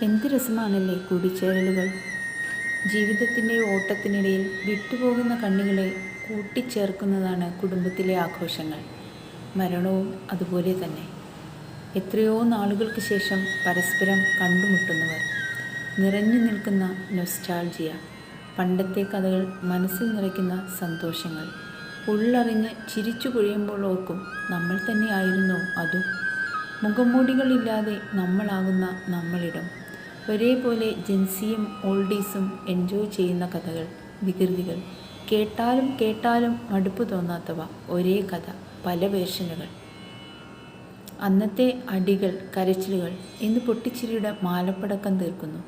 എന്ത് രസമാണല്ലേ കൂടിച്ചേരലുകൾ. ജീവിതത്തിൻ്റെ ഓട്ടത്തിനിടയിൽ വിട്ടുപോകുന്ന കണ്ണികളെ കൂട്ടിച്ചേർക്കുന്നതാണ് കുടുംബത്തിലെ ആഘോഷങ്ങൾ. മരണവും അതുപോലെ തന്നെ. എത്രയോ നാളുകൾക്ക് ശേഷം പരസ്പരം കണ്ടുമുട്ടുന്നവർ. നിറഞ്ഞു നിൽക്കുന്ന നൊസ്റ്റാൾജിയ, പണ്ടത്തെ കഥകൾ, മനസ്സിൽ നിറയ്ക്കുന്ന സന്തോഷങ്ങൾ. ഉള്ളറിഞ്ഞ് ചിരിച്ചു പൊഴിയുമ്പോൾ ഓർക്കും, നമ്മൾ തന്നെ ആയിരുന്നോ അതും. മുഖംമൂടികളില്ലാതെ നമ്മളാകുന്ന നമ്മളിടം. ഒരേപോലെ ജെൻസിയും ഓൾഡീസും എൻജോയ് ചെയ്യുന്ന കഥകൾ, വികൃതികൾ. കേട്ടാലും കേട്ടാലും മടുപ്പ് തോന്നാത്തവ. ഒരേ കഥ, പല വേർഷനുകൾ. അന്നത്തെ അടികൾ, കരച്ചിലുകൾ ഇന്ന് പൊട്ടിച്ചിരിയുടെ മാലപ്പടക്കം തീർക്കുന്നു.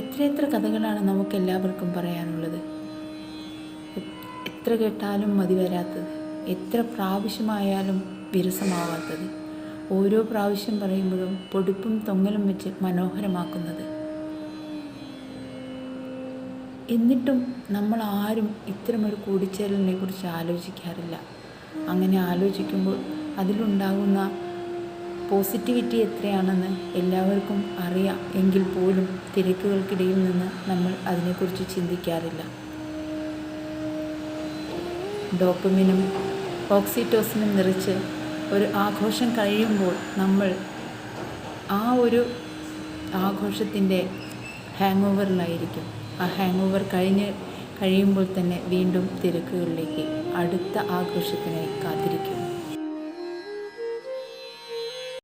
എത്രയെത്ര കഥകളാണ് നമുക്കെല്ലാവർക്കും പറയാനുള്ളത്. എത്ര കേട്ടാലും മതി വരാത്തത്, എത്ര പ്രാവശ്യമായാലും വിരസമാവാത്തത്, ഓരോ പ്രാവശ്യം പറയുമ്പോഴും പൊടിപ്പും തൊങ്ങലും വെച്ച് മനോഹരമാക്കുന്നത്. എന്നിട്ടും നമ്മൾ ആരും ഇത്തരമൊരു കൂടിച്ചേരലിനെ കുറിച്ച് ആലോചിക്കാറില്ല. അങ്ങനെ ആലോചിക്കുമ്പോൾ അതിലുണ്ടാകുന്ന പോസിറ്റിവിറ്റി എത്രയാണെന്ന് എല്ലാവർക്കും അറിയാം. എങ്കിൽ പോലും തിരക്കുകൾക്കിടയിൽ നിന്ന് നമ്മൾ അതിനെക്കുറിച്ച് ചിന്തിക്കാറില്ല. ഡോപ്പമിനും ഓക്സിറ്റോസിനും നിറച്ച് ഒരു ആഘോഷം കഴിയുമ്പോൾ നമ്മൾ ആ ഒരു ആഘോഷത്തിൻ്റെ ഹാങ് ഓവറിലായിരിക്കും. ആ ഹാങ് ഓവർ കഴിയുമ്പോൾ തന്നെ വീണ്ടും തിരക്കുകളിലേക്ക്, അടുത്ത ആഘോഷത്തിനായി കാത്തിരിക്കും.